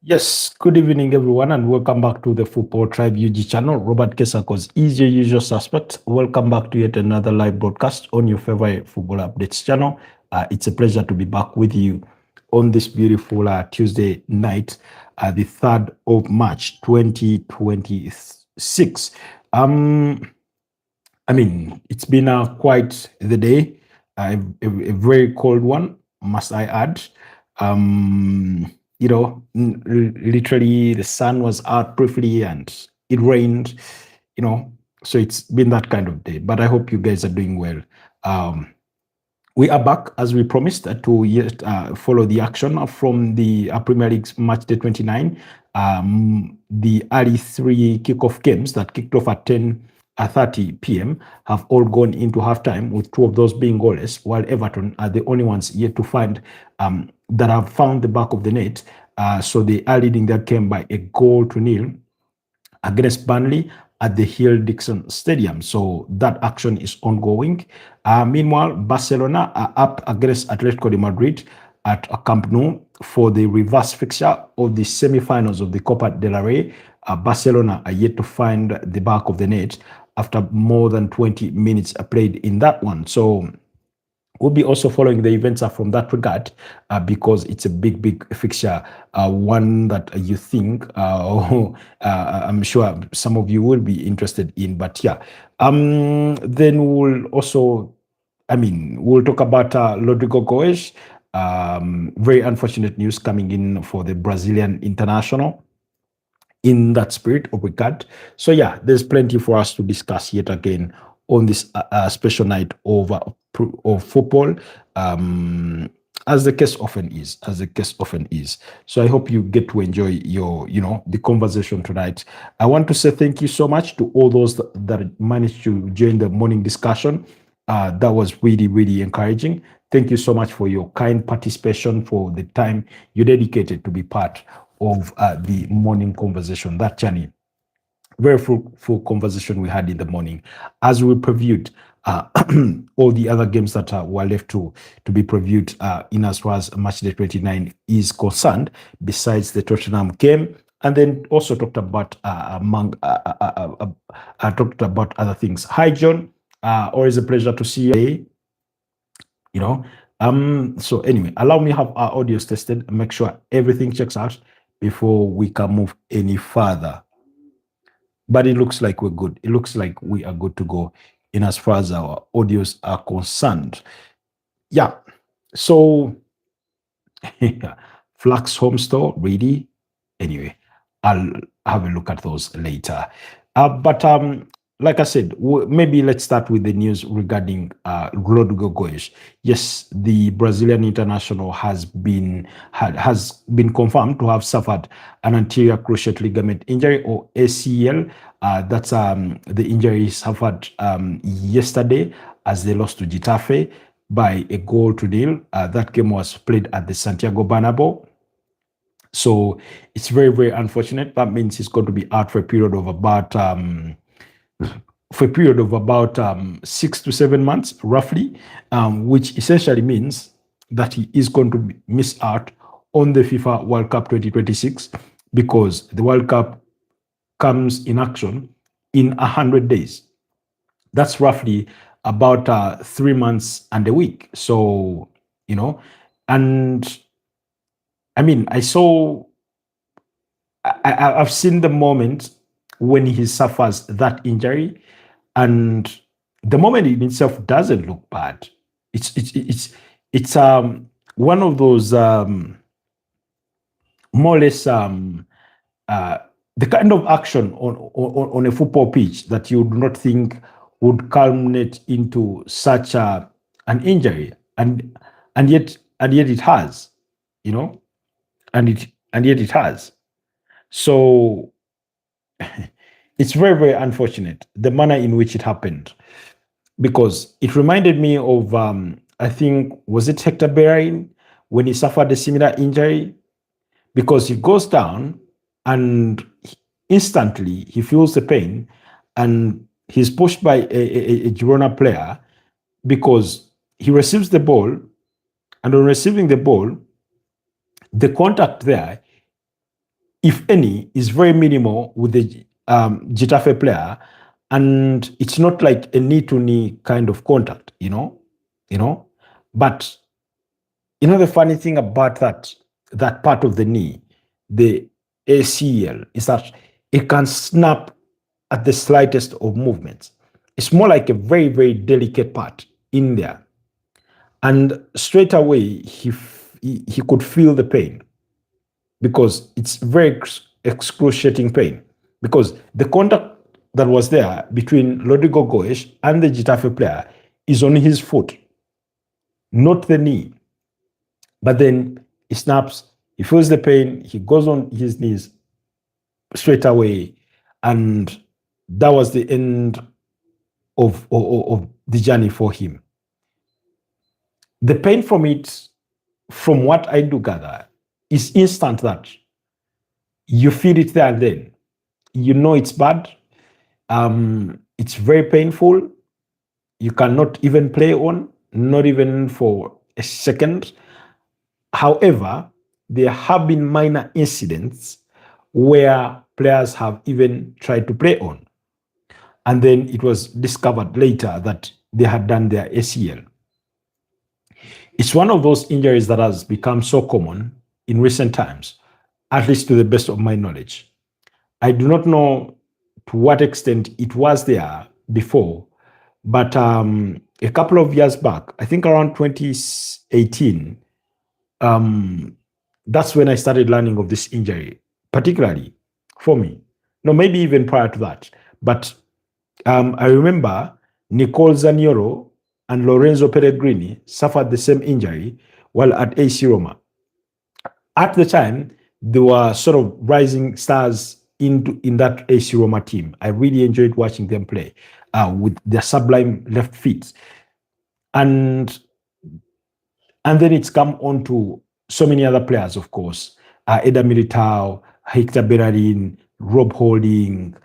Yes, good evening, everyone, and welcome back to the Football Tribe UG channel. Robert Kesakos is your usual suspect. Welcome back to yet another live broadcast on your favorite football updates channel. It's a pleasure to be back with you on this beautiful Tuesday night, the 3rd of March, 2026. Um, it's been quite the day, a very cold one, must I add. Literally the sun was out briefly and it rained, you know, so it's been that kind of day. But I hope you guys are doing well. Um, we are back as we promised to follow the action from the Premier League's match day 29. The early three kickoff games that kicked off at 10:30 p.m. have all gone into halftime, with two of those being goalless, while Everton are the only ones yet to find that have found the back of the net. So they are leading that game by a goal to nil against Burnley at the Hill Dixon Stadium. So that action is ongoing. Meanwhile, Barcelona are up against Atletico de Madrid at Camp Nou for the reverse fixture of the semi-finals of the Copa del Rey. Barcelona are yet to find the back of the net after more than 20 minutes played in that one. So we'll be also following the events from that regard because it's a big fixture, one that you think, I'm sure some of you will be interested in. But yeah, then we'll also, we'll talk about Rodrygo Goes. Very unfortunate news coming in for the Brazilian international in that spirit of regard. So yeah, there's plenty for us to discuss yet again on this special night of football, as the case often is. So I hope you get to enjoy the conversation tonight. I want to say thank you so much to all those that managed to join the morning discussion. That was really encouraging. Thank you so much for your kind participation, for the time you dedicated to be part of the morning conversation, that journey. Very full conversation we had in the morning as we previewed all the other games that were left to be previewed in as far as match day 29 is concerned, besides the Tottenham game, and then also talked about talked about other things. Hi, John. Always a pleasure to see you. So anyway, allow me have our audios tested and make sure everything checks out before we can move any further. But it looks like we're good. It looks like we are good to go in as far as our audios are concerned. Yeah. So Flux Home Store, ready? Anyway, I'll have a look at those later. But like I said, maybe let's start with the news regarding Rodrygo Goes. Yes, the Brazilian international has been confirmed to have suffered an anterior cruciate ligament injury, or ACL. That's the injury he suffered yesterday as they lost to Getafe by a goal to nil. That game was played at the Santiago Bernabeu. So it's very unfortunate. That means he's going to be out for a period of about 6 to 7 months, roughly, which essentially means that he is going to miss out on the FIFA World Cup 2026 because the World Cup comes in action in 100 days. That's roughly about 3 months and a week. So, and I've seen the moment when he suffers that injury, and the moment in itself doesn't look bad. It's one of those more or less the kind of action on a football pitch that you would not think would culminate into such an injury, and yet it has, and yet it has. So it's very unfortunate the manner in which it happened, because it reminded me of I think, was it Hector Bellerin when he suffered a similar injury, because he goes down and instantly he feels the pain and he's pushed by a Girona player, because he receives the ball, and on receiving the ball, the contact there, if any, is very minimal with the Getafe player, and it's not like a knee-to-knee kind of contact, you know. But the funny thing about that part of the knee, the ACL, is that it can snap at the slightest of movements. It's more like a very, very delicate part in there. And straight away, he could feel the pain because it's very excruciating pain. Because the contact that was there between Rodrygo Goes and the Getafe player is on his foot, not the knee. But then he snaps, he feels the pain, he goes on his knees straight away, and that was the end of the journey for him. The pain from it, from what I do gather, is instant that you feel it there and then. You know it's bad. It's very painful. You cannot even play on, not even for a second. However, there have been minor incidents where players have even tried to play on. And then it was discovered later that they had done their ACL. It's one of those injuries that has become so common in recent times, at least to the best of my knowledge. I do not know to what extent it was there before, but a couple of years back, I think around 2018, that's when I started learning of this injury, particularly for me. No, maybe even prior to that. But I remember Nicole Zaniolo and Lorenzo Pellegrini suffered the same injury while at AC Roma. At the time, they were sort of rising stars in that AC Roma team. I really enjoyed watching them play with their sublime left feet. And then it's come on to so many other players, of course. Eder Militao, Hector Bellerin, Rob Holding,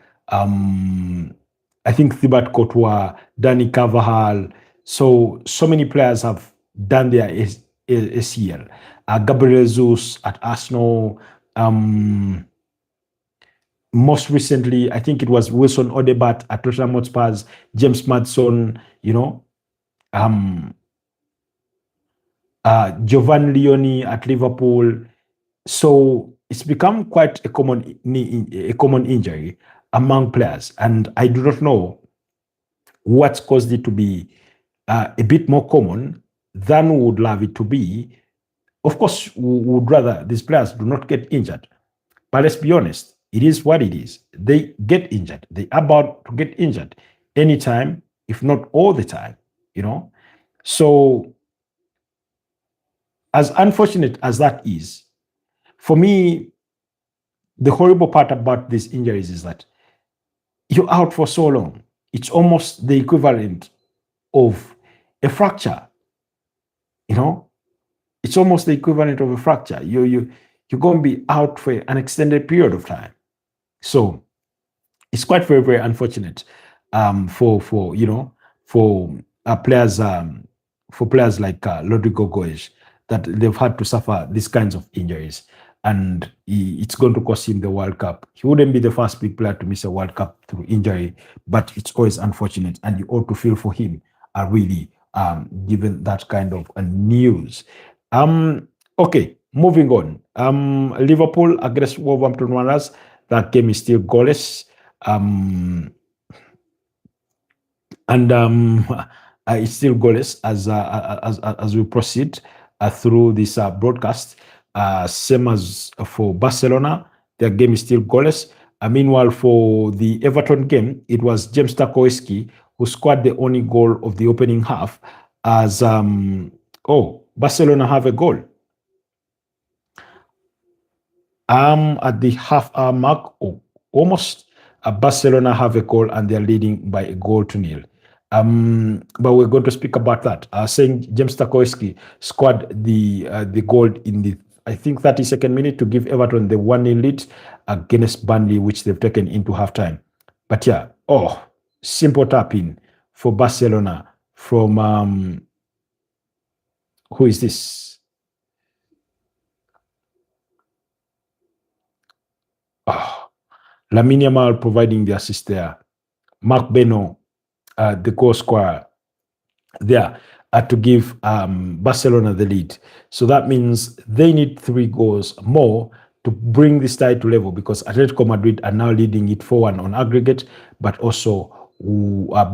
I think Thibaut Courtois, Dani Carvajal. So many players have done their ACL. Gabriel Jesus at Arsenal. Most recently, I think it was Wilson Odebat at Tottenham Hotspur, James Maddison, Giovanni Leone at Liverpool. So it's become quite a common injury among players, and I do not know what's caused it to be a bit more common than we would love it to be. Of course, we would rather these players do not get injured, but let's be honest, it is what it is. They get injured. They are about to get injured anytime, if not all the time. So as unfortunate as that is, for me, the horrible part about these injuries is that you're out for so long. It's almost the equivalent of a fracture. It's almost the equivalent of a fracture. You're going to be out for an extended period of time. So it's quite very, very unfortunate for players like Rodrygo Goes, that they've had to suffer these kinds of injuries, and it's going to cost him the World Cup. He wouldn't be the first big player to miss a World Cup through injury, but it's always unfortunate, and you ought to feel for him, really, given that kind of news. Okay, moving on. Liverpool against Wolverhampton Wanderers. That game is still goalless. It's still goalless as we proceed through this broadcast. Same as for Barcelona, their game is still goalless. Meanwhile, for the Everton game, it was James Tarkowski who scored the only goal of the opening half, as Barcelona have a goal. At the half-hour mark, almost, Barcelona have a goal and they're leading by a goal to nil. But we're going to speak about that. Saying James Tarkowski scored the goal in the, I think, 32nd minute to give Everton the 1-0 lead against Burnley, which they've taken into halftime. But yeah, simple tap-in for Barcelona from, who is this? Lamine Yamal providing the assist there. Mark Beno, the goal scorer there, to give Barcelona the lead. So that means they need 3 goals more to bring this tie to level, because Atletico Madrid are now leading it 4-1 on aggregate, but also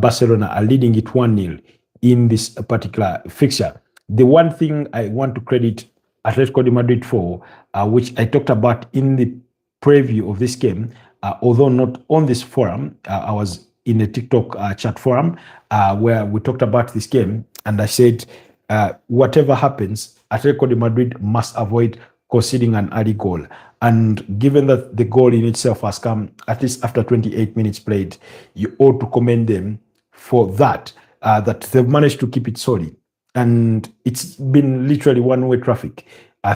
Barcelona are leading it 1-0 in this particular fixture. The one thing I want to credit Atletico de Madrid for, which I talked about in the preview of this game, although not on this forum, I was in a TikTok chat forum where we talked about this game, and I said, whatever happens, Atletico de Madrid must avoid conceding an early goal. And given that the goal in itself has come at least after 28 minutes played, you ought to commend them for that, that they've managed to keep it solid. And it's been literally one-way traffic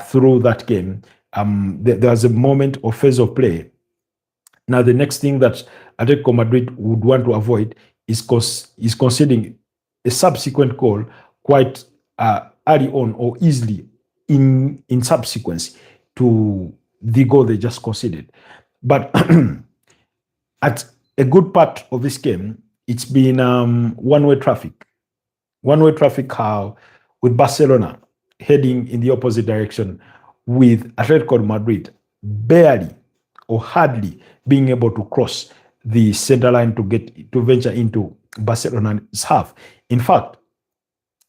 through that game. There was a moment or phase of play. Now, the next thing that Atletico Madrid would want to avoid is conceding a subsequent goal quite early on or easily in subsequence to the goal they just conceded. But at a good part of this game, it's been one-way traffic. One-way traffic, how with Barcelona heading in the opposite direction, with Atletico Madrid barely or hardly being able to cross the center line to venture into Barcelona's half. In fact,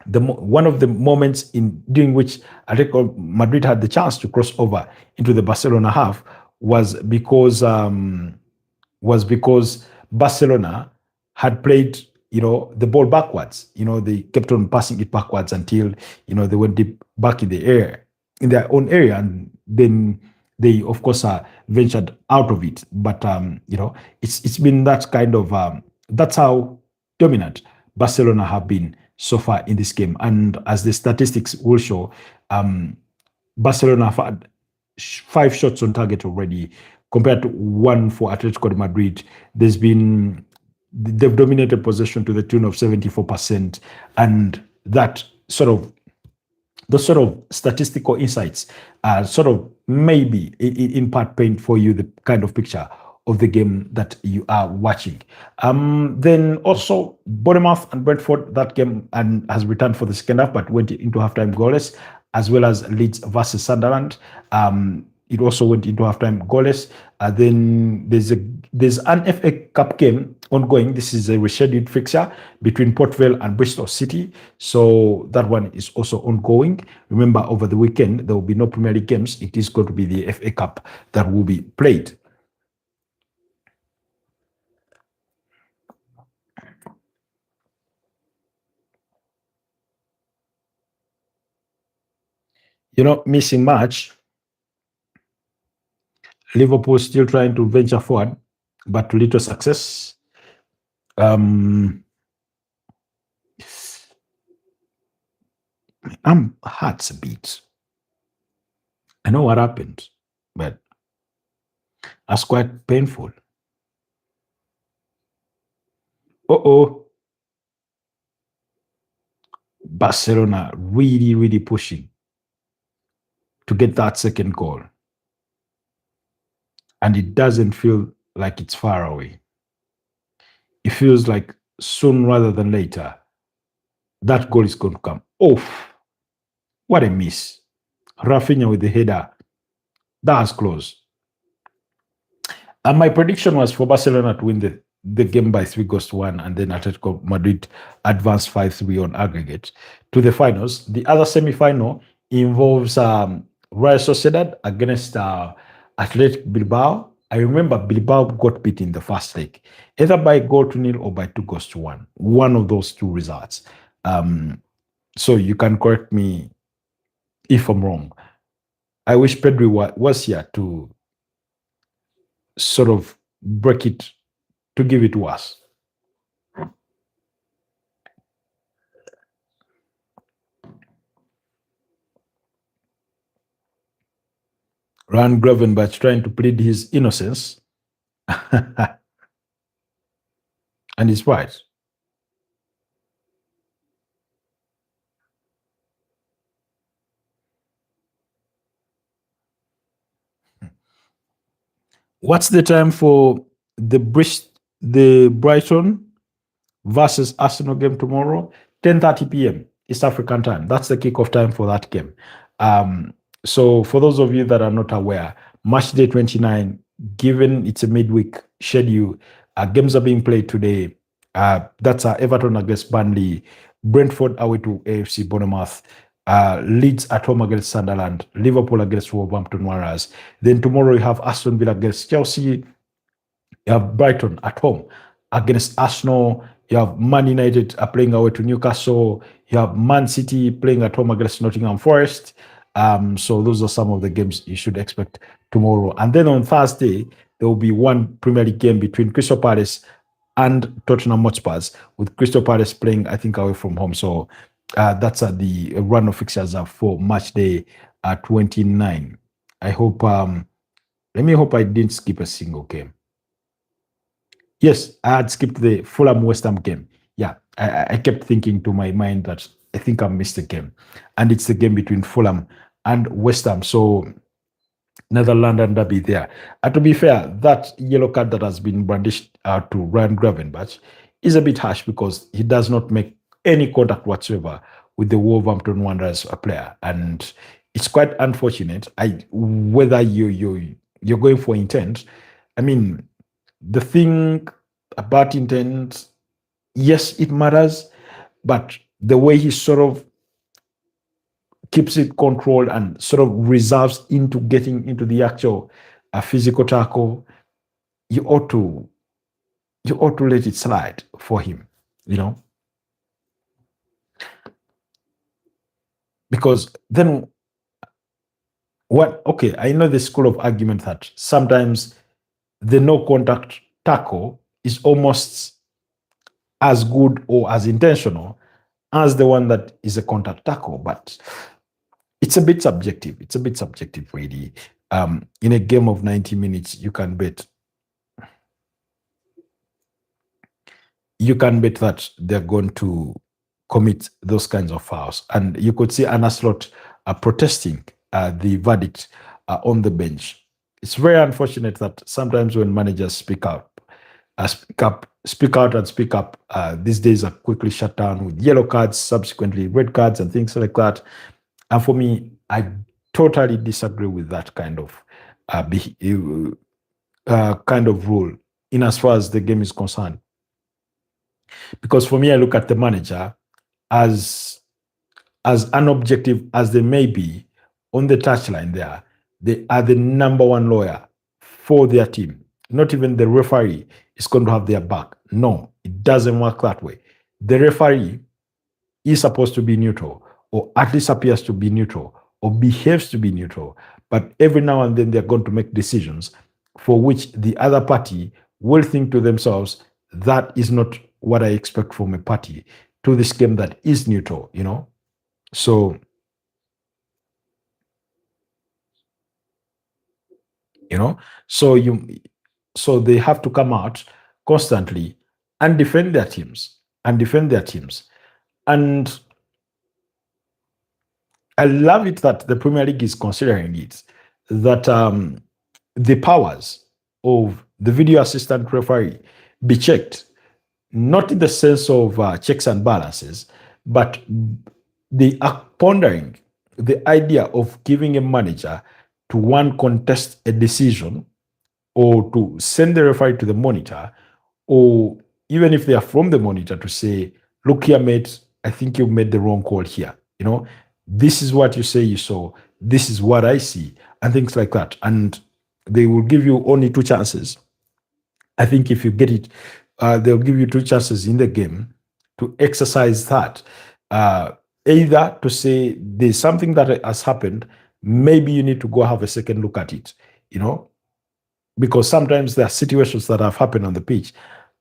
one of the moments during which Atletico Madrid had the chance to cross over into the Barcelona half was because Barcelona had played, the ball backwards. They kept on passing it backwards until, they went deep back in the area, in their own area, and then they, of course, ventured out of it. But it's been that kind of that's how dominant Barcelona have been so far in this game. And as the statistics will show, Barcelona have had 5 shots on target already, compared to 1 for Atletico de Madrid. They've dominated possession to the tune of 74%, and those sort of statistical insights sort of maybe in part paint for you the kind of picture of the game that you are watching. Then also Bournemouth and Brentford, that game and has returned for the second half, but went into halftime goalless, as well as Leeds versus Sunderland. It also went into halftime goalless. Then there's an FA Cup game ongoing. This is a rescheduled fixture between Port Vale and Bristol City. So that one is also ongoing. Remember, over the weekend, there will be no Premier League games. It is going to be the FA Cup that will be played. Missing match. Liverpool still trying to venture forward, but to little success. My arm hurts a bit. I know what happened, but that's quite painful. Uh-oh. Barcelona really, really pushing to get that second goal. And it doesn't feel like it's far away. It feels like soon rather than later, that goal is going to come. Oh, what a miss. Rafinha with the header. That was close. And my prediction was for Barcelona to win the game by 3-1, and then Atletico Madrid advance 5-3 on aggregate to the finals. The other semi-final involves Real Sociedad against Athletic Bilbao. I remember Bilbao got beat in the first leg, either by 0-0 or by 2-1. One of those two results. So you can correct me if I'm wrong. I wish Pedri was here to sort of break it, to give it to us. Ran Gravenberch trying to plead his innocence. And he's right. What's the time for the Brighton versus Arsenal game tomorrow? 10:30 p.m. East African time. That's the kickoff time for that game. Um, so for those of you that are not aware, match day 29, given it's a midweek schedule, games are being played today. That's Everton against Burnley, Brentford away to AFC Bournemouth, Leeds at home against Sunderland, Liverpool against Wolverhampton Wanderers. Then tomorrow you have Aston Villa against Chelsea, you have Brighton at home against Arsenal. You have Man United are playing away to Newcastle. You have Man City playing at home against Nottingham Forest. So those are some of the games you should expect tomorrow. And then on Thursday, there will be one Premier League game between Crystal Palace and Tottenham Hotspur, with Crystal Palace playing, I think, away from home. So that's the run of fixtures for match day 29. I hope, let me hope I didn't skip a single game. Yes, I had skipped the Fulham West Ham game. Yeah, I kept thinking to my mind that I think I missed a game. And it's the game between Fulham and West Ham. So another London derby there. And to be fair, that yellow card that has been brandished to Ryan Gravenberch is a bit harsh because he does not make any contact whatsoever with the Wolverhampton Wanderers player. And it's quite unfortunate. Whether you're going for intent, I mean, the thing about intent, yes, it matters, but the way he sort of keeps it controlled and sort of reserves into getting into the actual physical tackle, you ought to let it slide for him, because then what? Okay, I know the school of argument that sometimes the no contact tackle is almost as good or as intentional as the one that is a contact tackle, but it's a bit subjective. It's a bit subjective, really. In a game of 90 minutes, you can bet that they're going to commit those kinds of fouls. And you could see Anna Slot protesting the verdict on the bench. It's very unfortunate that sometimes when managers speak out and speak up, these days are quickly shut down with yellow cards, subsequently red cards and things like that. And for me, I totally disagree with that kind of rule in as far as the game is concerned. Because for me, I look at the manager as unobjective as they may be on the touchline there. They are the number one lawyer for their team. Not even the referee is going to have their back. No, it doesn't work that way. The referee is supposed to be neutral, or at least appears to be neutral, or behaves to be neutral. But every now and then they're going to make decisions for which the other party will think to themselves, that is not what I expect from a party to this game that is neutral, So, so they have to come out constantly and defend their teams. And I love it that the Premier League is considering it, that the powers of the video assistant referee be checked, not in the sense of checks and balances, but they are pondering the idea of giving a manager to one contest a decision, or to send the referee to the monitor, or even if they are from the monitor, to say, look here, mate, I think you made the wrong call here. This is what you say you saw. This is what I see, and things like that. And they will give you only two chances. I think if you get it, they'll give you two chances in the game to exercise that. Either to say there's something that has happened, maybe you need to go have a second look at it, because sometimes there are situations that have happened on the pitch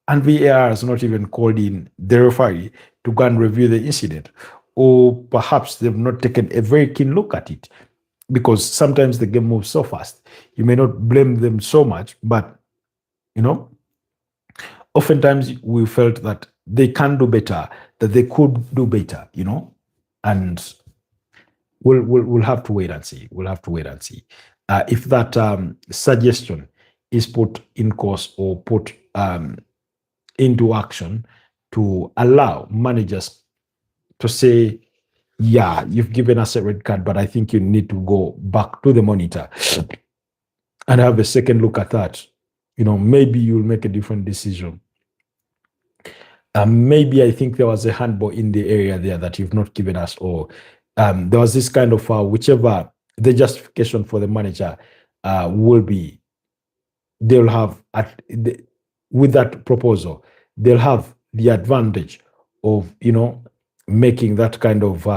and VAR has not even called in the referee to go and review the incident, or perhaps they've not taken a very keen look at it, because sometimes the game moves so fast. You may not blame them so much, but oftentimes we felt that they can do better, that they could do better, and we'll have to wait and see. We'll have to wait and see if that suggestion is put in course or put into action to allow managers to say, yeah, you've given us a red card, but I think you need to go back to the monitor and have a second look at that. Maybe you'll make a different decision. Maybe I think there was a handball in the area there that you've not given us, or there was this kind of whichever the justification for the manager will be. They'll have with that proposal, they'll have the advantage of making that kind of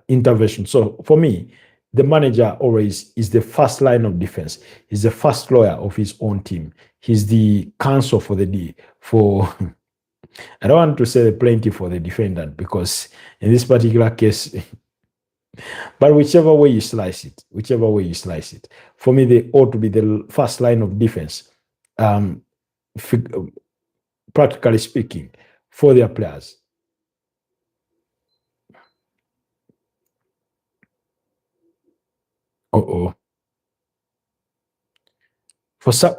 intervention. So for me, the manager always is the first line of defense. He's the first lawyer of his own team. He's the counsel for the D for. I don't want to say the plaintiff for the defendant, because in this particular case, but whichever way you slice it, for me, they ought to be the first line of defense, um, practically speaking, for their players. Uh-oh. For some,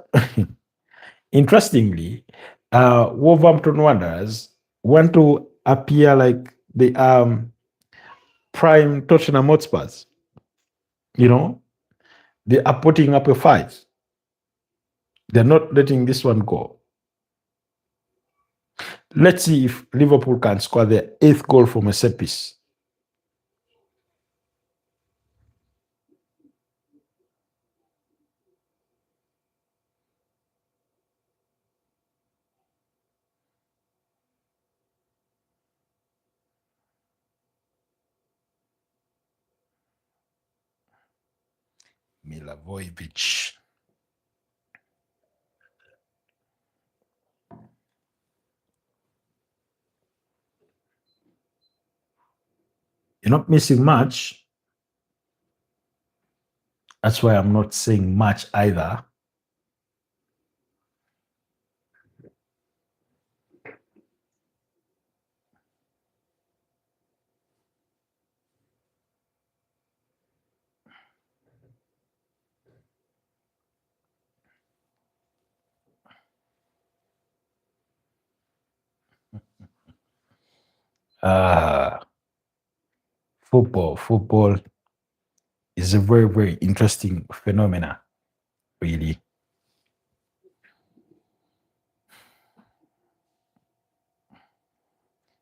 interestingly, Wolverhampton Wanderers want to appear like the prime Tottenham Hotspurs. They are putting up a fight. They're not letting this one go. Let's see if Liverpool can score their 8th goal from a set piece. Milivojevic. You're not missing much. That's why I'm not saying much either. Football is a very, very interesting phenomena, really.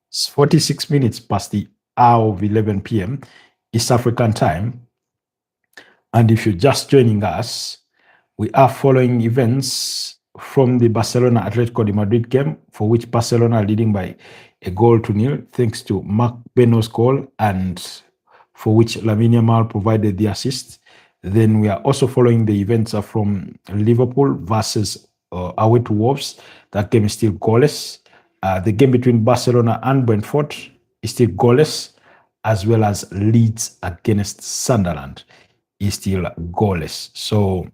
It's 46 minutes past the hour of 11 p.m. East African time. And if you're just joining us, we are following events from the Barcelona Atletico de Madrid game, for which Barcelona are leading by a 0-0, thanks to Marc Beno's goal, and for which Lamine Yamal provided the assist. Then we are also following the events from Liverpool versus away to Wolves. That game is still goalless. The game between Barcelona and Brentford is still goalless, as well as Leeds against Sunderland is still goalless. So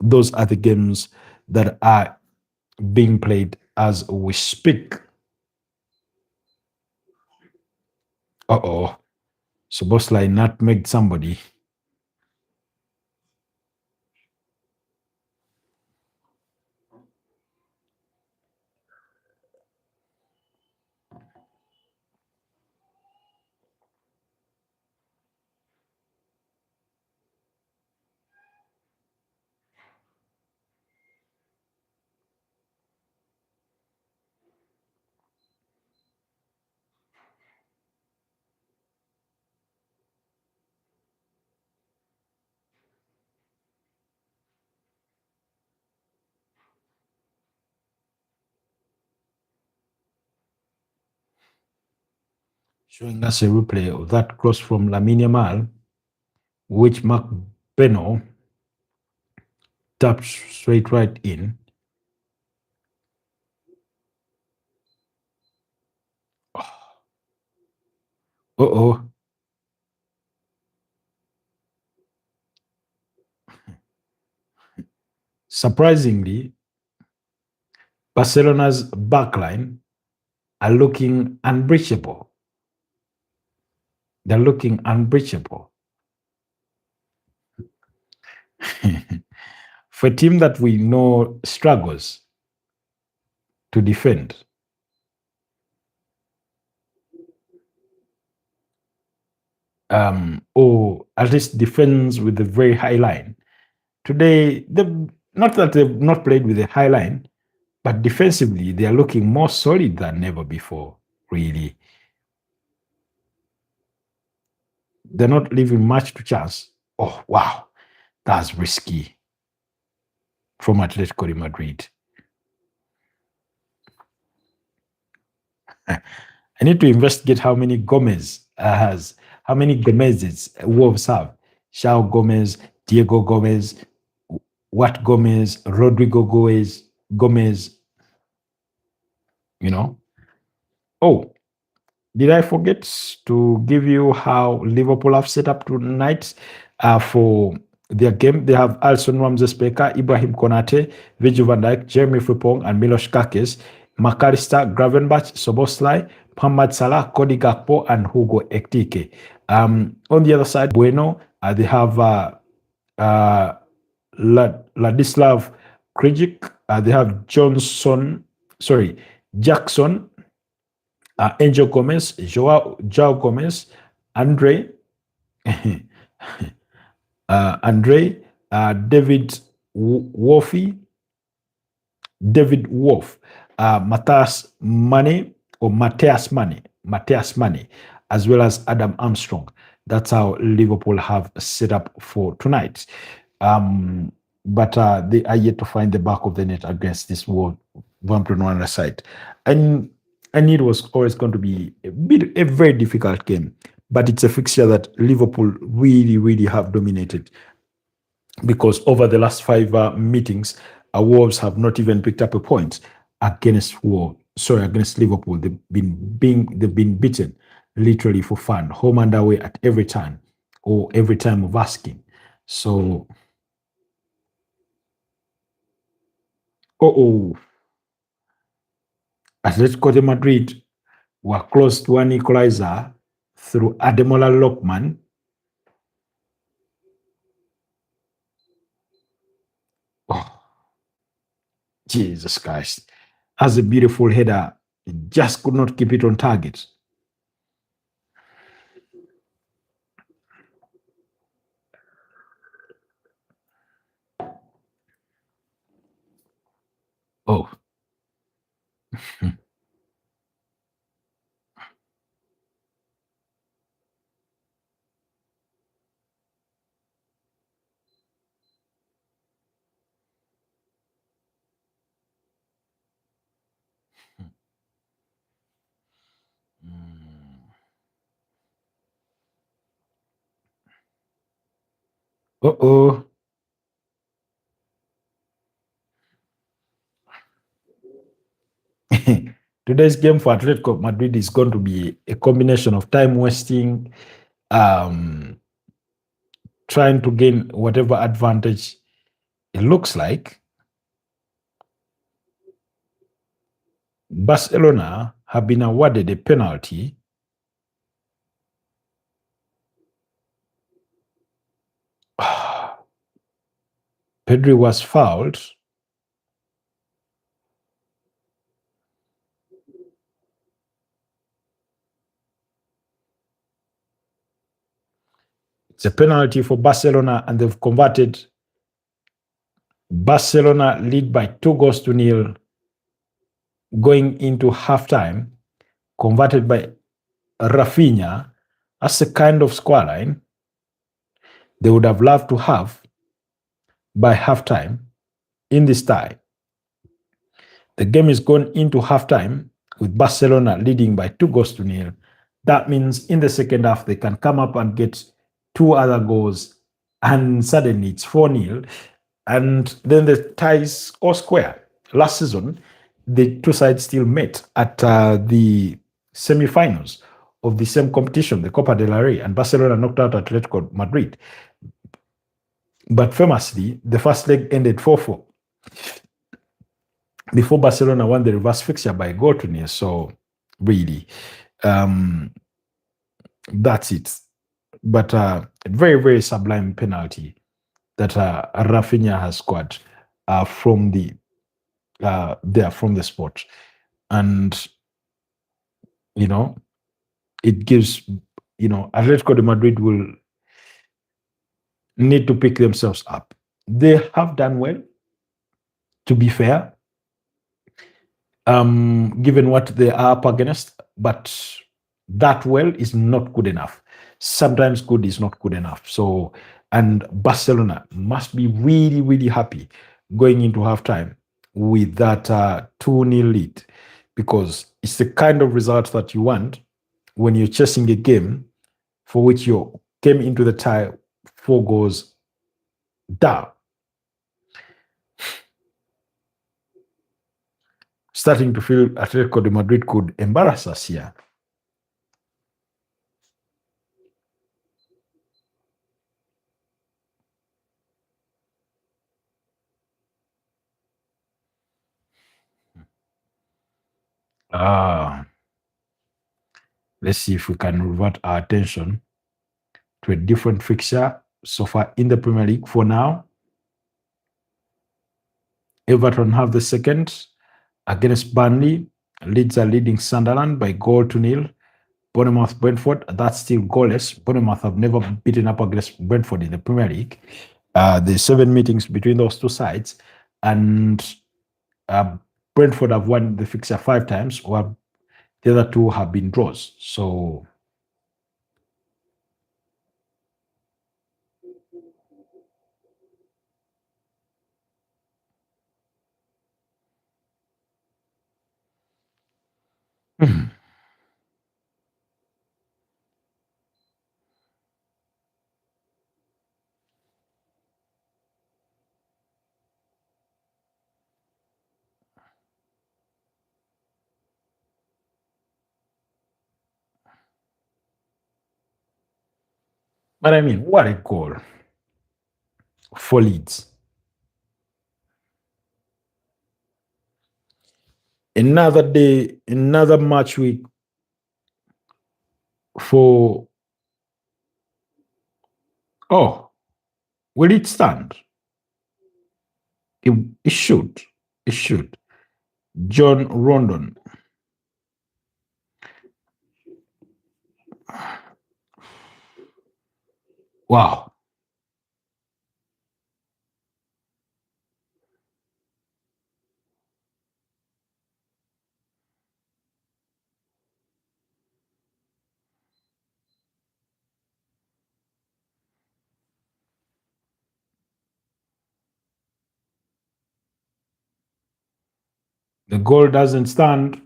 those are the games that are being played as we speak. Uh-oh. Szoboszlai nutmegged somebody. Showing us a replay of that cross from Lamine Yamal, which Marc Beno tapped straight right in. Uh-oh. Surprisingly, Barcelona's backline are looking unbreachable. They're looking unbreachable. for a team that we know struggles to defend, or at least defends with a very high line. Today, not that they've not played with a high line, but defensively, they are looking more solid than ever before, really. They're not leaving much to chance. Oh, wow. That's risky from Atletico de Madrid. I need to investigate how many how many Gomez's Wolves have. Shao Gomez, Diego Gomez, what Gomez, Rodrygo Gomez, you know. Oh, did I forget to give you how Liverpool have set up tonight for their game? They have Alson Ramsey-Specker, Ibrahim Konate, Virgil van Dijk, Jeremy Frimpong, and Milos Kakis, McAllister, Gravenberch, Soboslai, Mohamed Salah, Cody Gakpo, and Hugo Ekitike. On the other side, Bueno, they have Ladislav Krijic, they have Jackson, Angel Gomez, Joao Gomez, Andre, David Wolf, Matthias Mane, as well as Adam Armstrong. That's how Liverpool have set up for tonight. But they are yet to find the back of the net against this Wolverhampton Wanderers side. And it was always going to be a very difficult game. But it's a fixture that Liverpool really, really have dominated, because over the last 5 meetings, Wolves have not even picked up a point against Liverpool. They've been beaten literally for fun, home and away at every time, or every time of asking. So, Atletico de Madrid were close to an equalizer through Ademola Lookman. Oh, Jesus Christ. Has a beautiful header. He just could not keep it on target. Oh. Uh-oh. Today's game for Atletico Madrid is going to be a combination of time wasting, trying to gain whatever advantage it looks like. Barcelona have been awarded a penalty. Pedri was fouled. It's a penalty for Barcelona, and they've converted. Barcelona lead by 2-0 going into halftime, converted by Rafinha. That's the kind of scoreline they would have loved to have by halftime in this tie. The game is going into halftime with Barcelona leading by 2-0. That means in the second half, they can come up and get 2 other goals, and suddenly it's 4-0. And then the ties all square. Last season, the two sides still met at the semi-finals of the same competition, the Copa del Rey, and Barcelona knocked out Atletico Madrid. But famously, the first leg ended 4-4 before Barcelona won the reverse fixture by 0-0. So really, that's it. But a very, very sublime penalty that Rafinha has scored. from the sport, and you know it gives Atletico de Madrid will need to pick themselves up. They have done well, to be fair, given what they are up against, but that well is not good enough. Sometimes good is not good enough. So, and Barcelona must be really, really happy going into halftime with that 2-0 lead, because it's the kind of result that you want when you're chasing a game for which you came into the tie 4 goals down. Starting to feel Atletico de Madrid could embarrass us here. Ah, let's see if we can revert our attention to a different fixture so far in the Premier League. For now, Everton have the second against Burnley. Leeds are leading Sunderland by 1-0. Bournemouth, Brentford, that's still goalless. Bournemouth have never beaten up against Brentford in the Premier League. There's 7 meetings between those two sides, and uh, Brentford have won the fixture 5 times, while the other 2 have been draws. So, but I mean, what a goal for Leeds. Another day, another match week for. Oh, will it stand? It should. It should. John Rondon. Wow. The goal doesn't stand.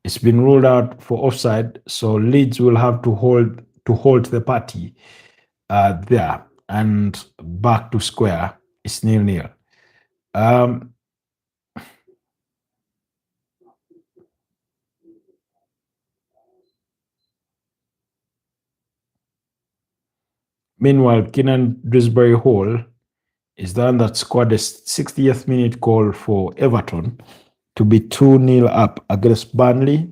It's been ruled out for offside, so Leeds will have to hold the party there, and back to square. It's 0-0. Um, Meanwhile, Keenan Dewsbury Hall is the one that scored a 60th minute goal for Everton to be 2-0 up against Burnley.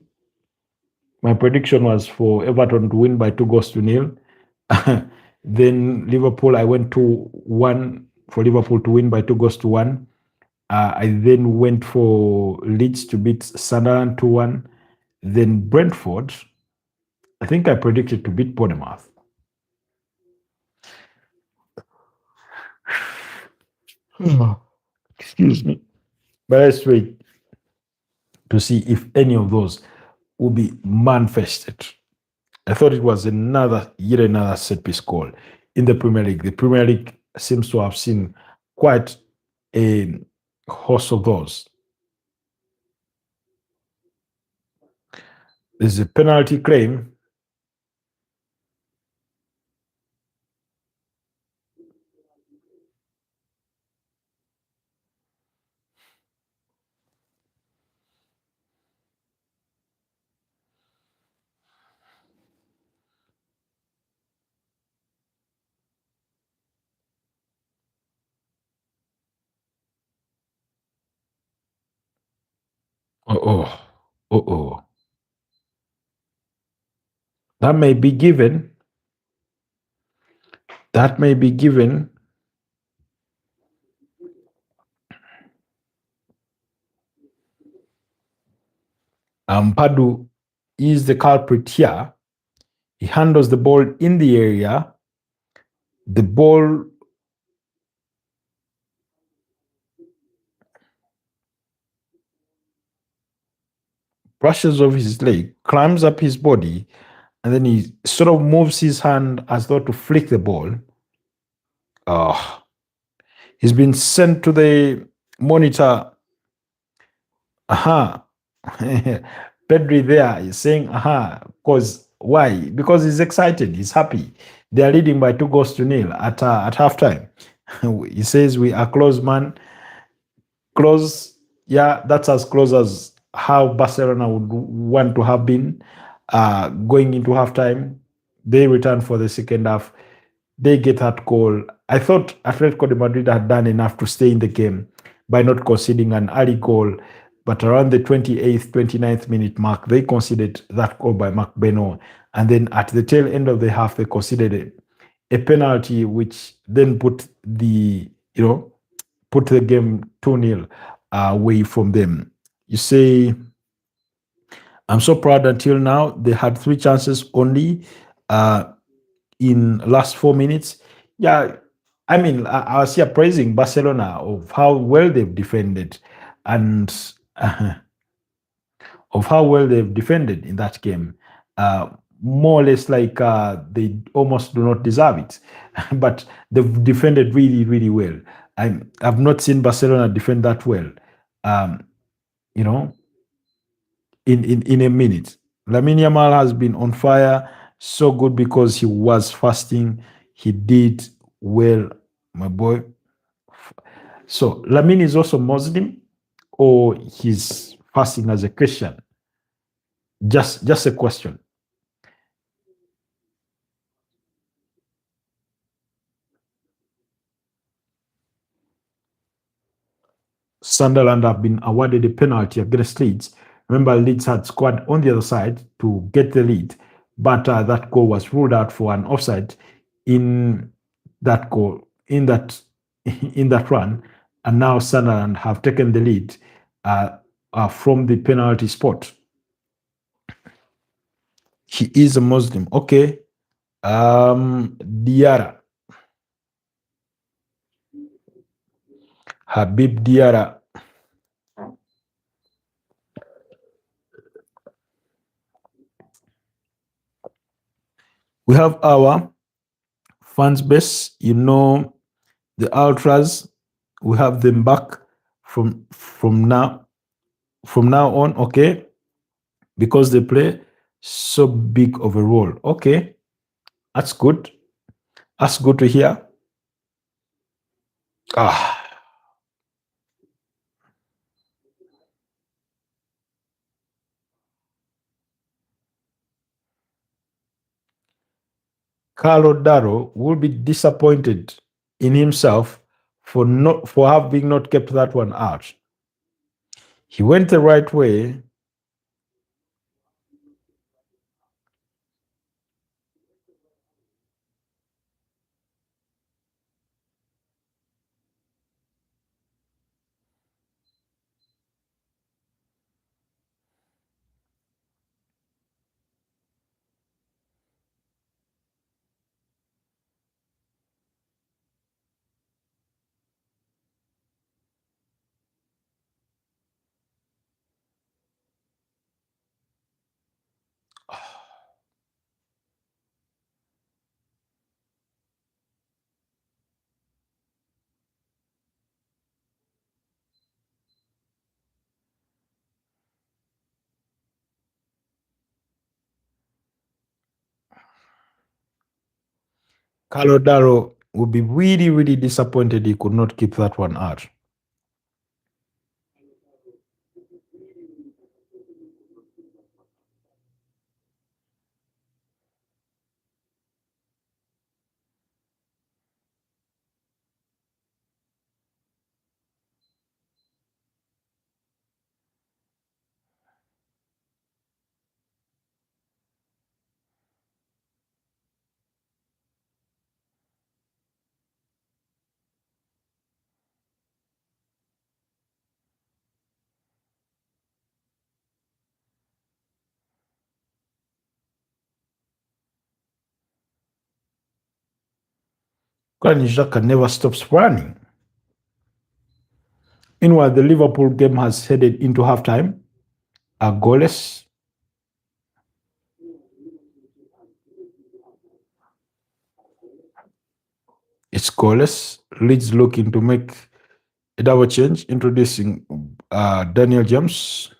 My prediction was for Everton to win by 2 goals to 0. Then Liverpool, I went to 1 for Liverpool to win by 2 goals to 1. I then went for Leeds to beat Sunderland 2-1. Then Brentford, I think I predicted to beat Bournemouth. Excuse me. But let's wait to see if any of those will be manifested. I thought it was yet another set piece goal in the Premier League. The Premier League seems to have seen quite a host of those. There's a penalty claim. Oh, oh, oh. That may be given. That may be given. Padu is the culprit here. He handles the ball in the area. The ball brushes off his leg, climbs up his body, and then he sort of moves his hand as though to flick the ball. Oh, he's been sent to the monitor. Aha. Pedri there is saying, aha, because why? Because he's excited, he's happy. They are leading by 2 goals to nil at halftime. He says, we are close, man. Close. Yeah, that's as close as how Barcelona would want to have been going into halftime. They return for the second half. They get that goal. I thought Atletico de Madrid had done enough to stay in the game by not conceding an early goal. But around the 28th, 29th minute mark, they conceded that goal by Marc Beno. And then at the tail end of the half, they conceded a penalty, which then put the game 2-0 away from them. You say, I'm so proud until now. They had 3 chances only in last 4 minutes. Yeah, I mean, I was here praising Barcelona of how well they've defended and of how well they've defended in that game. Uh, More or less like they almost do not deserve it, but they've defended really, really well. I've not seen Barcelona defend that well. Um, you know, in a minute. Lamine Yamal has been on fire, so good because he was fasting. He did well, my boy. So Lamine is also Muslim, or he's fasting as a Christian. Just a question. Sunderland have been awarded a penalty against Leeds. Remember, Leeds had scored on the other side to get the lead, but that goal was ruled out for an offside in that goal in that run, and now Sunderland have taken the lead from the penalty spot. He is a Muslim. Okay. Diarra, Habib Diarra. We have our fans base. The ultras. We have them back from now on. Okay, because they play so big of a role. Okay, that's good. That's good to hear. Ah, Carlo Darro will be disappointed in himself for having not kept that one out. He went the right way. Carlo Darro would be really, really disappointed he could not keep that one out. Granit Xhaka never stops running. Meanwhile, the Liverpool game has headed into halftime, goalless. It's goalless. Leeds looking to make a double change, introducing Daniel James.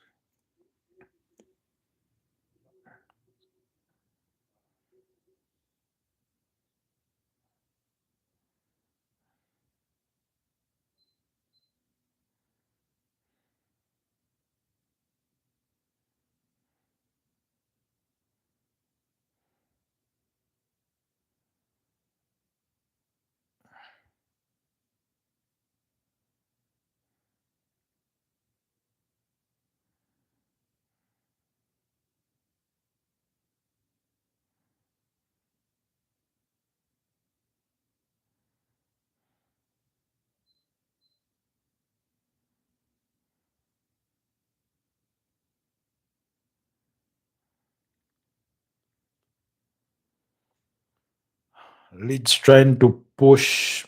Leeds trying to push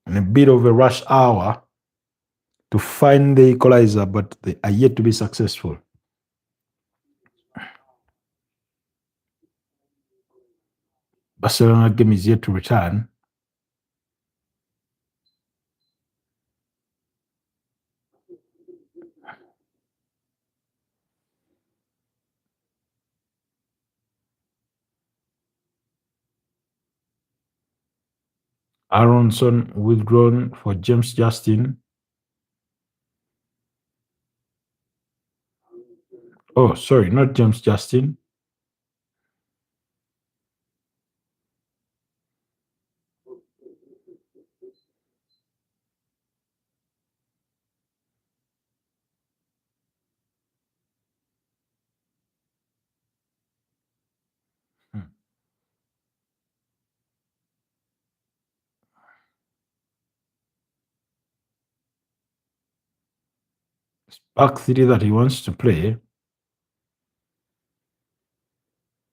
in a bit of a rush hour to find the equalizer, but they are yet to be successful. Barcelona game is yet to return. Aronson withdrawn for James Justin. Oh, sorry, not James Justin. Back three that he wants to play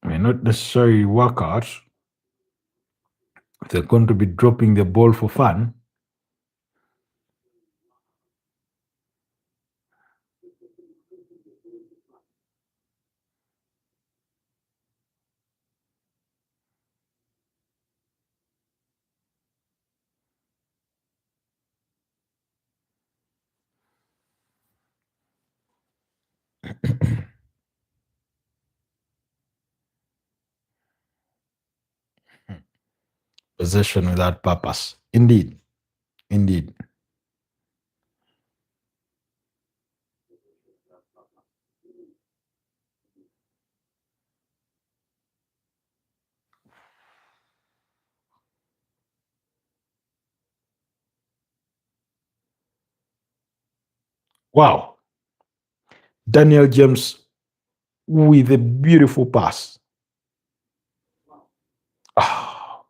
may not necessarily work out. They're going to be dropping the ball for fun. Possession without purpose. Indeed. Indeed. Wow. Daniel James with a beautiful pass. Ah,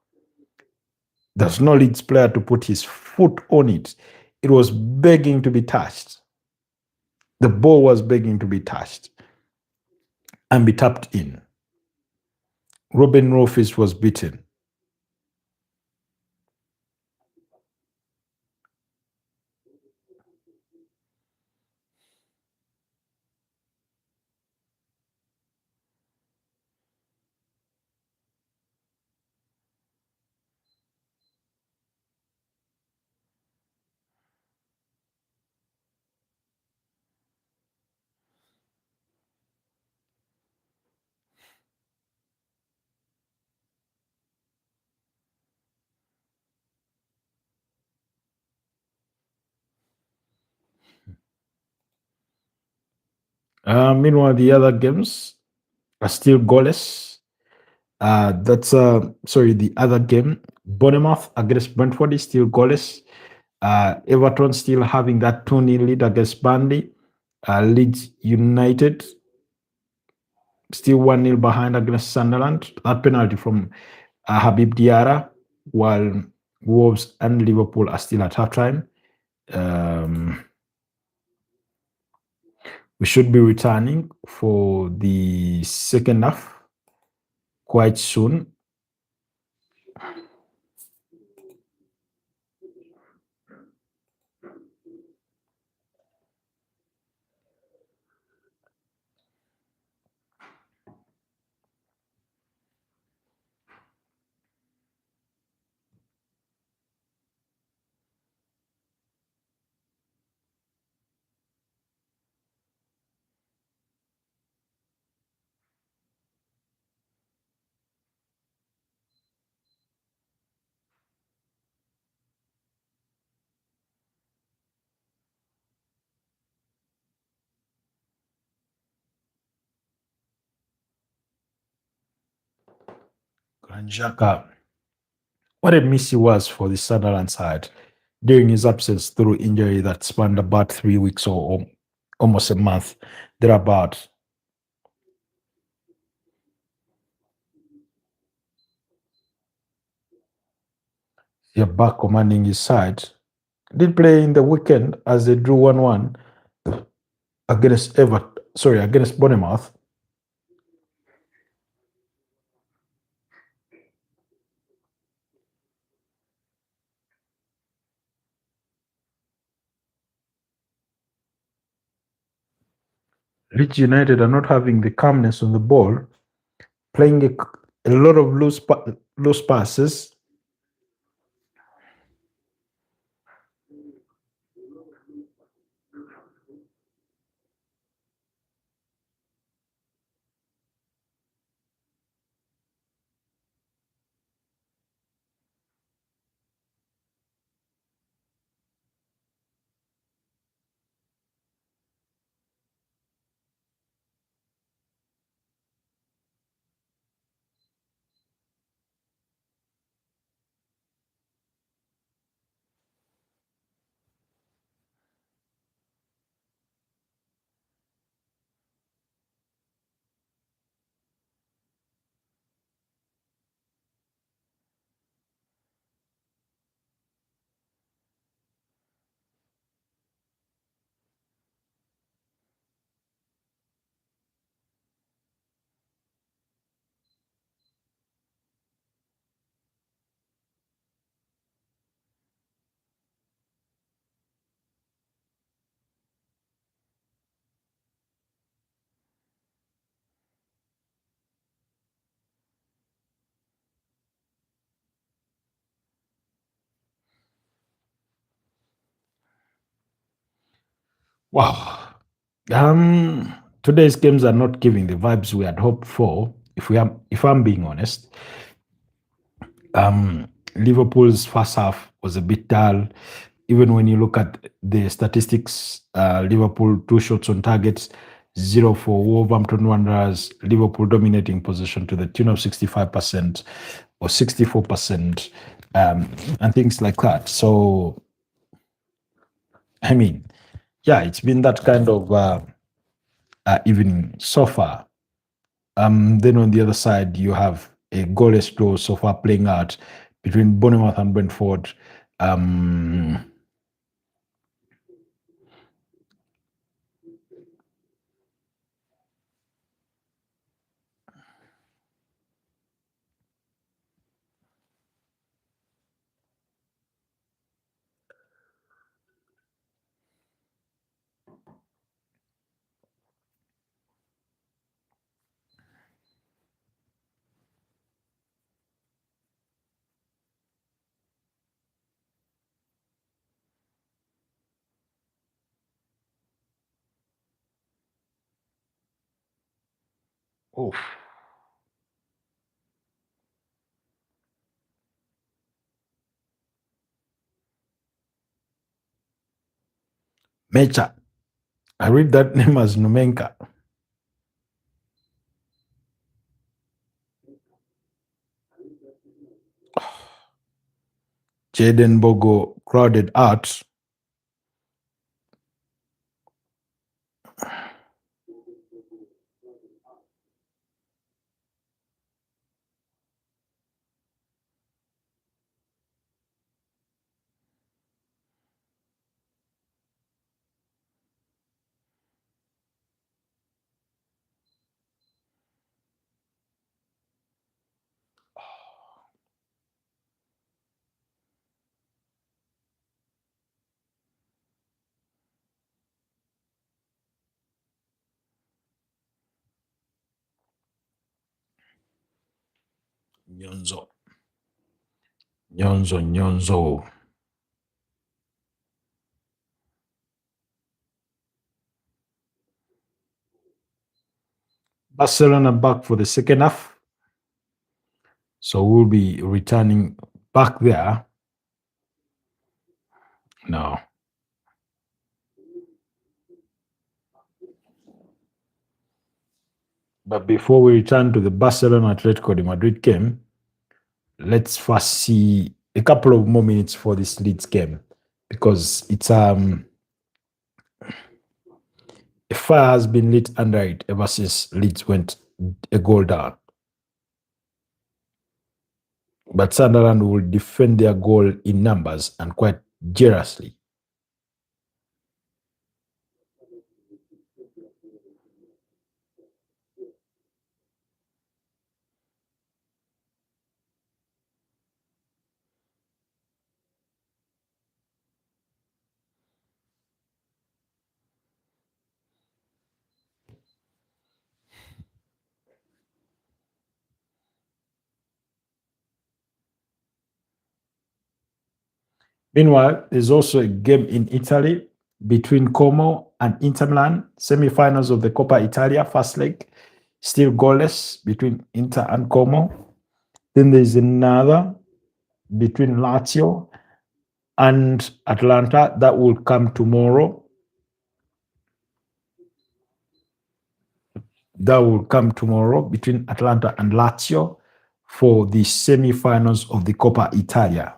there's no Leeds player to put his foot on it. It was begging to be touched. The ball was begging to be touched and be tapped in. Robin Rofis was beaten. Meanwhile, the other games are still goalless. The other game, Bournemouth against Brentford is still goalless. Everton still having that 2-0 lead against Burnley. Leeds United still 1-0 behind against Sunderland. That penalty from Habib Diarra, while Wolves and Liverpool are still at halftime. We should be returning for the second half quite soon. And Xhaka, what a miss he was for the Sunderland side during his absence through injury that spanned about 3 weeks or almost a month, thereabout. You're back commanding his side. Did play in the weekend as they drew 1-1 against against Bournemouth. Leeds United are not having the calmness on the ball, playing a lot of loose passes. Wow. Today's games are not giving the vibes we had hoped for. If I'm being honest, Liverpool's first half was a bit dull. Even when you look at the statistics, Liverpool 2 shots on target, zero for Wolverhampton Wanderers. Liverpool dominating position to the tune of 65% or 64%, and things like that. So, I mean, yeah, it's been that kind of evening so far. Then on the other side, you have a goalless draw so far playing out between Bournemouth and Brentford. Um, oh, Mecha. I read that name as Numenka. Jaden Bogo crowded out. Nyonzo. Nyonzo, Nyonzo. Barcelona back for the second half. So we'll be returning back there. No. But before we return to the Barcelona Atletico de Madrid game, let's first see a couple of more minutes for this Leeds game because it's a fire has been lit under it ever since Leeds went a goal down. But Sunderland will defend their goal in numbers and quite generously. Meanwhile, there's also a game in Italy between Como and Inter Milan, semi-finals of the Coppa Italia, first leg, still goalless between Inter and Como. Then there's another between Lazio and Atlanta that will come tomorrow. That will come tomorrow between Atlanta and Lazio for the semi-finals of the Coppa Italia.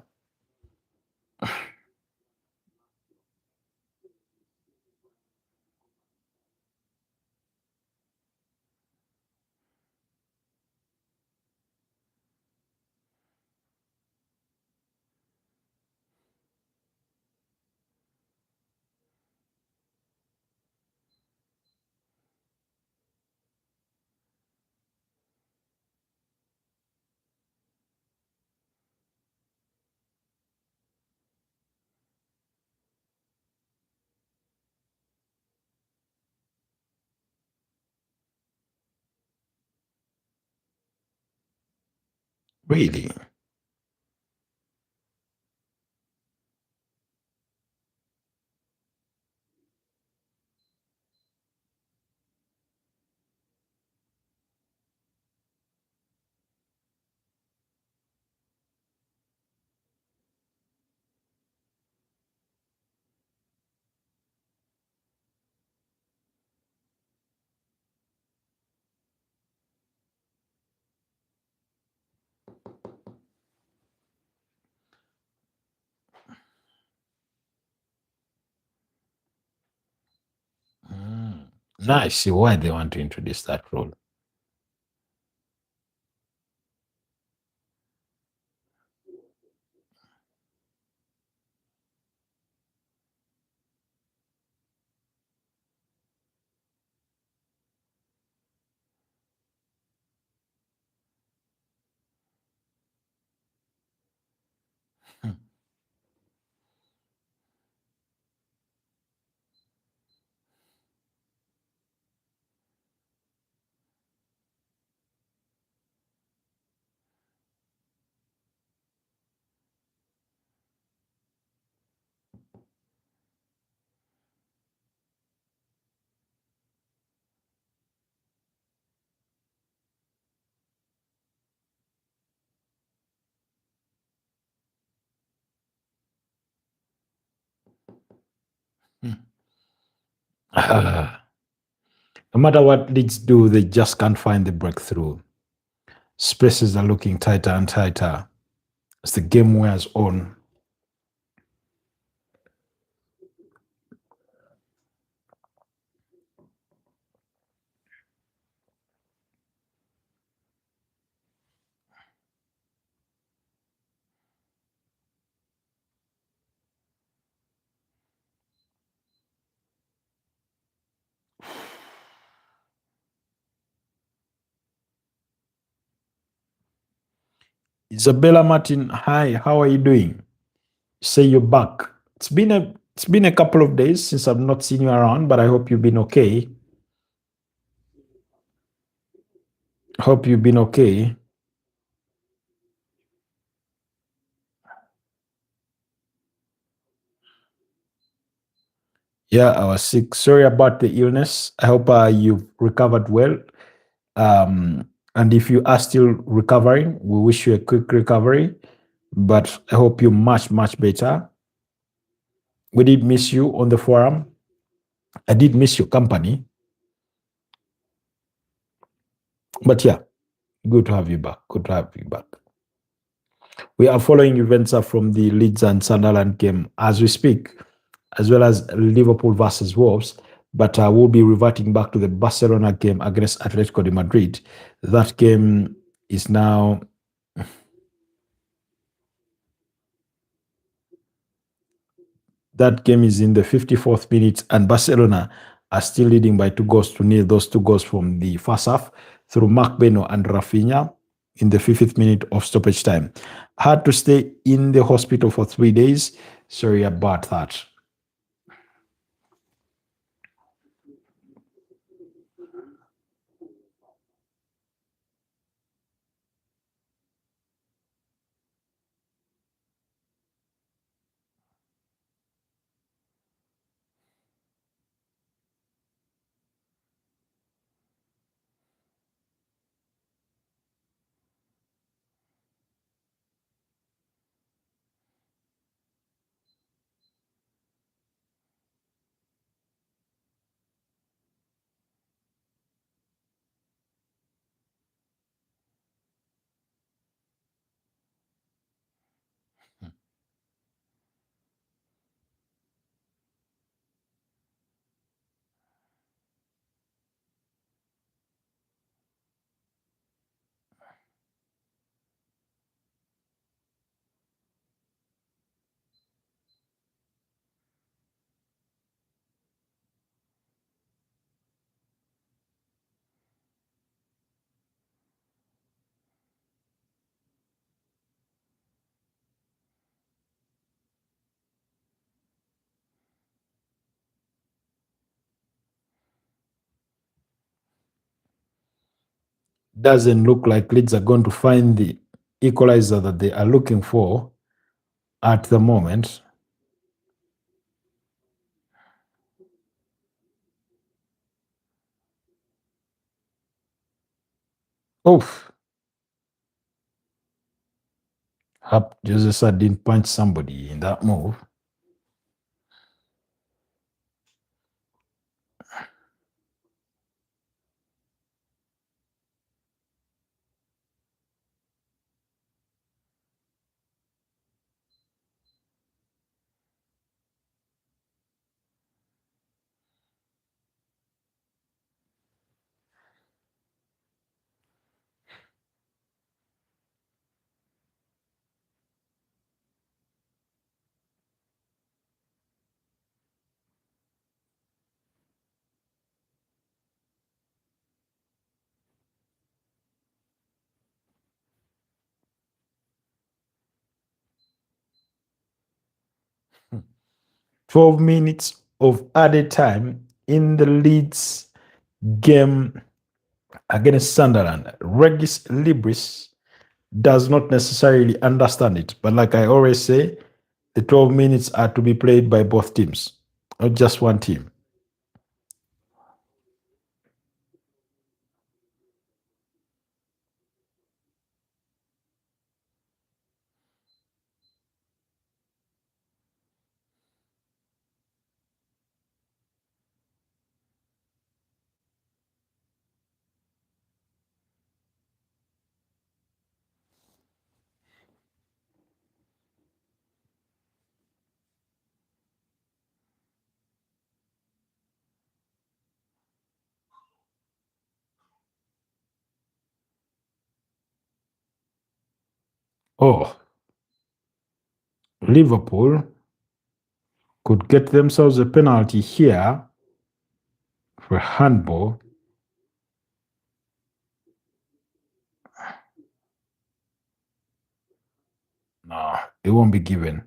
Really? Mm. Now I see why they want to introduce that rule. Hmm. Hmm. No matter what Leeds do, they just can't find the breakthrough. Spaces are looking tighter and tighter as the game wears on. Isabella Martin, hi, how are you doing? Say you're back. It's been a couple of days since I've not seen you around, but I hope you've been okay. Hope you've been okay. Yeah, I was sick. Sorry about the illness. I hope you've recovered well. And if you are still recovering, we wish you a quick recovery. But I hope you're much, much better. We did miss you on the forum. I did miss your company. But yeah, good to have you back. Good to have you back. We are following events up from the Leeds and Sunderland game as we speak, as well as Liverpool versus Wolves. But we'll be reverting back to the Barcelona game against Atletico de Madrid. That game is now in the 54th minute, and Barcelona are still leading by 2 goals to nil. Those 2 goals from the first half through Marc Beno and Rafinha in the 50th minute of stoppage time. Had to stay in the hospital for 3 days. Sorry about that. Doesn't look like Leeds are going to find the equalizer that they are looking for at the moment. Oof. Jose didn't punch somebody in that move. 12 minutes of added time in the Leeds game against Sunderland. Regis Libris does not necessarily understand it, but like I always say, the 12 minutes are to be played by both teams, not just one team. Oh, Liverpool could get themselves a penalty here for handball. No, it won't be given.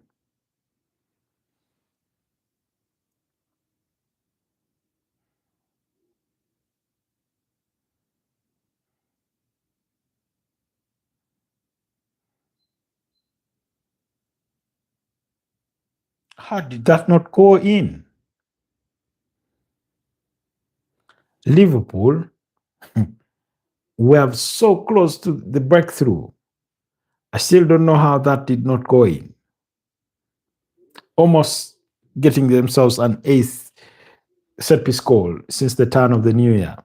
How did that not go in? Liverpool were so close to the breakthrough. I still don't know how that did not go in. Almost getting themselves an eighth set piece goal since the turn of the new year.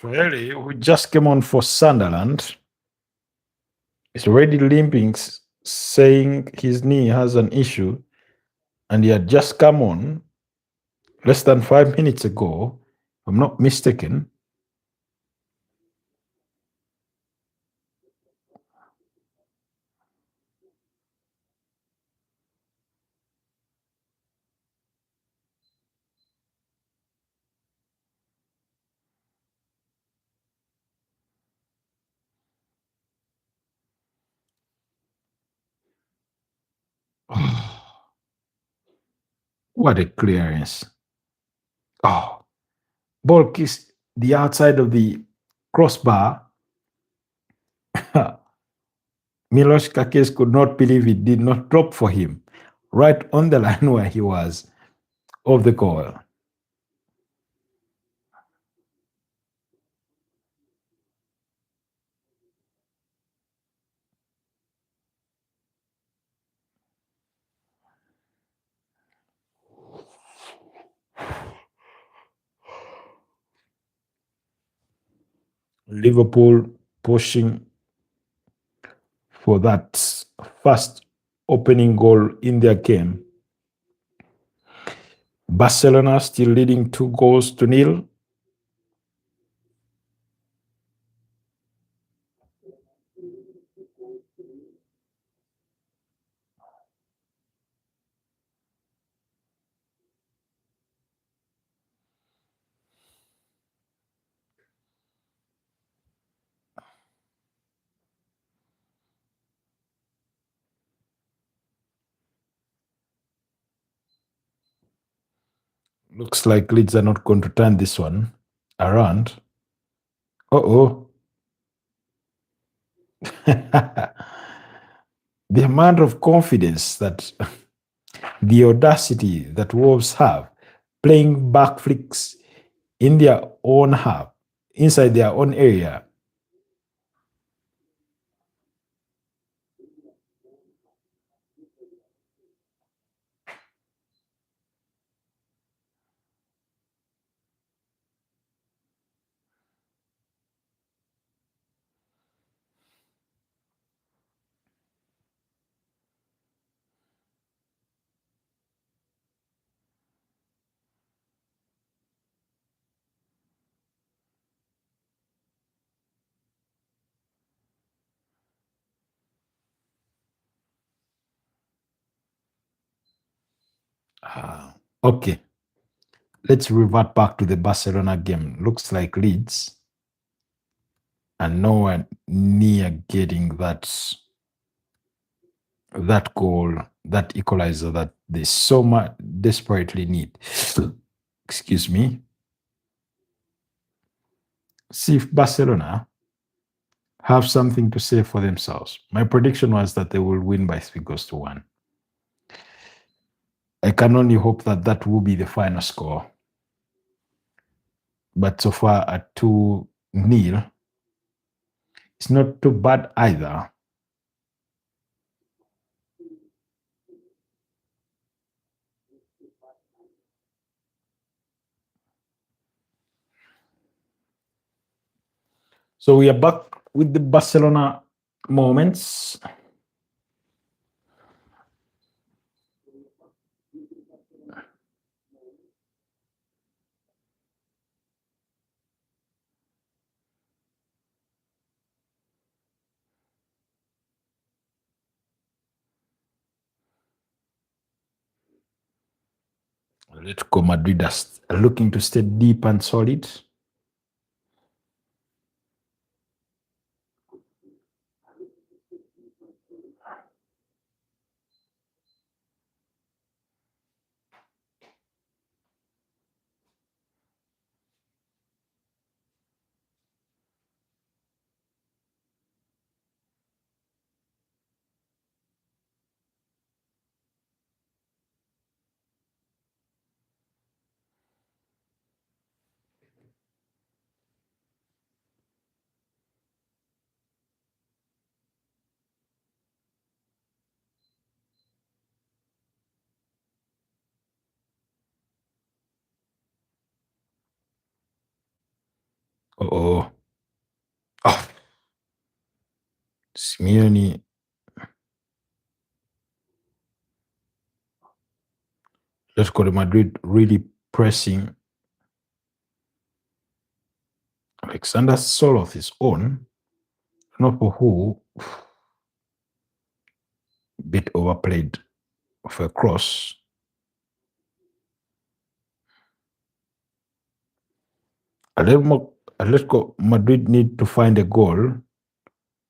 Really, who just came on for Sunderland, is already limping, saying his knee has an issue, and he had just come on less than 5 minutes ago, if I'm not mistaken. What a clearance. Oh, ball kissed the outside of the crossbar. Milos Kakis could not believe it did not drop for him, right on the line where he was of the goal. Liverpool pushing for that first opening goal in their game. Barcelona still leading 2 goals to nil. Looks like Leeds are not going to turn this one around. Uh-oh. The amount of confidence that the audacity that Wolves have playing back flicks in their own half, inside their own area. Okay, let's revert back to the Barcelona game. Looks like Leeds are nowhere near getting that goal, that equalizer that they so much desperately need. Excuse me. See if Barcelona have something to say for themselves. My prediction was that they will win by 3 goals to 1. I can only hope that that will be the final score. But so far at 2-0, it's not too bad either. So we are back with the Barcelona moments. Atletico Madrid are looking to stay deep and solid. Oh, oh, Simeone. Let's go to Madrid really pressing. Alexander Soloth is on. Not for who. Bit overplayed for a cross. Atletico Madrid need to find a goal,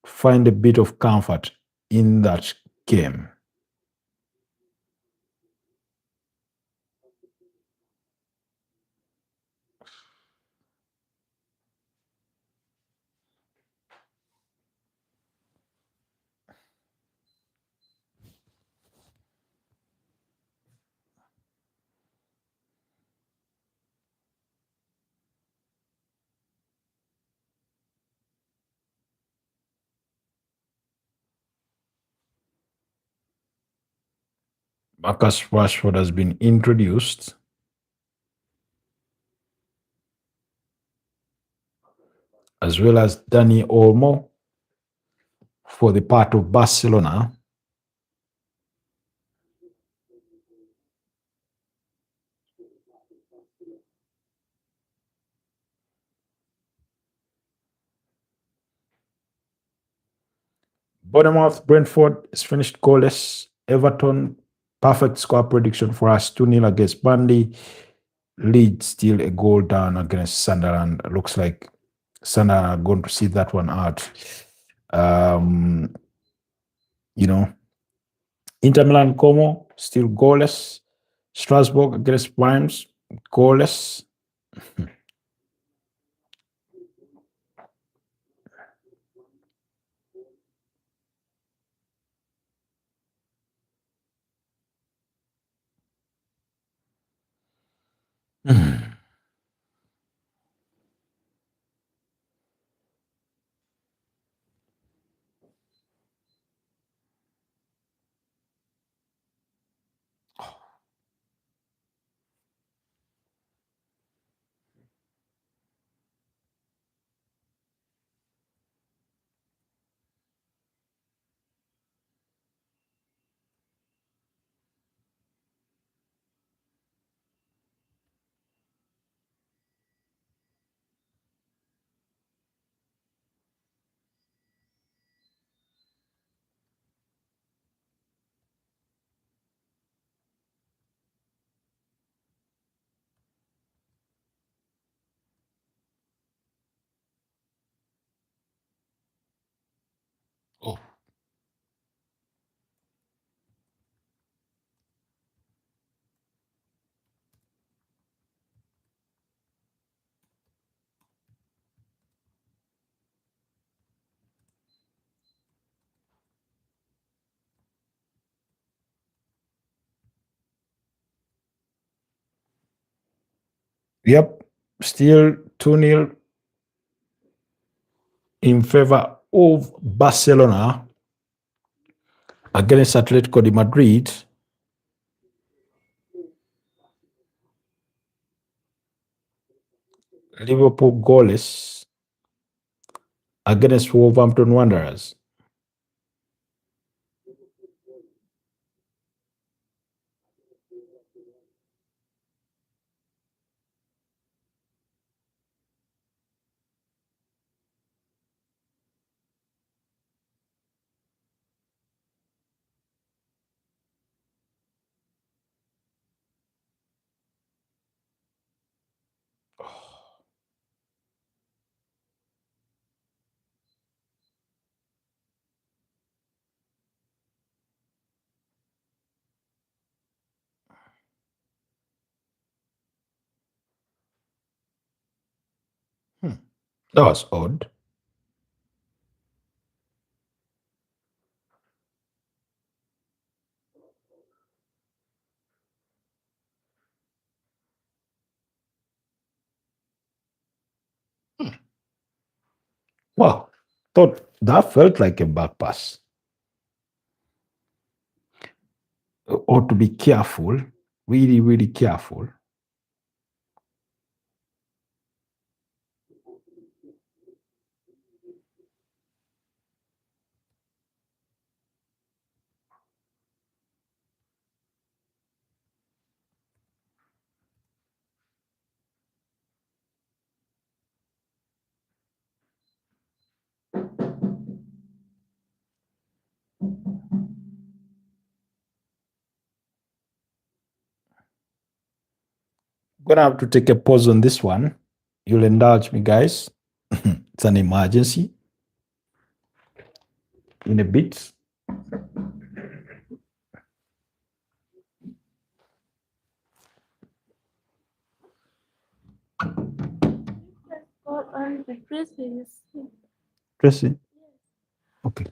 find a bit of comfort in that game. Marcus Rashford has been introduced, as well as Dani Olmo for the part of Barcelona. Bournemouth, Brentford is finished goalless. Everton, perfect score prediction for us 2-0 against Burnley. Leeds still a goal down against Sunderland. Looks like Sunderland are going to see that one out. Um, you know, Inter Milan Como still goalless. Strasbourg against Reims goalless. Oh, yep, still 2-0 in favor of Barcelona against Atletico de Madrid. Liverpool goalless against Wolverhampton Wanderers. Hmm. That was odd. Wow, thought that felt like a back pass. Or to be careful, really, really careful. Gonna have to take a pause on this one. You'll indulge me, guys. It's an emergency. In a bit. On the previous. Tracy. Okay.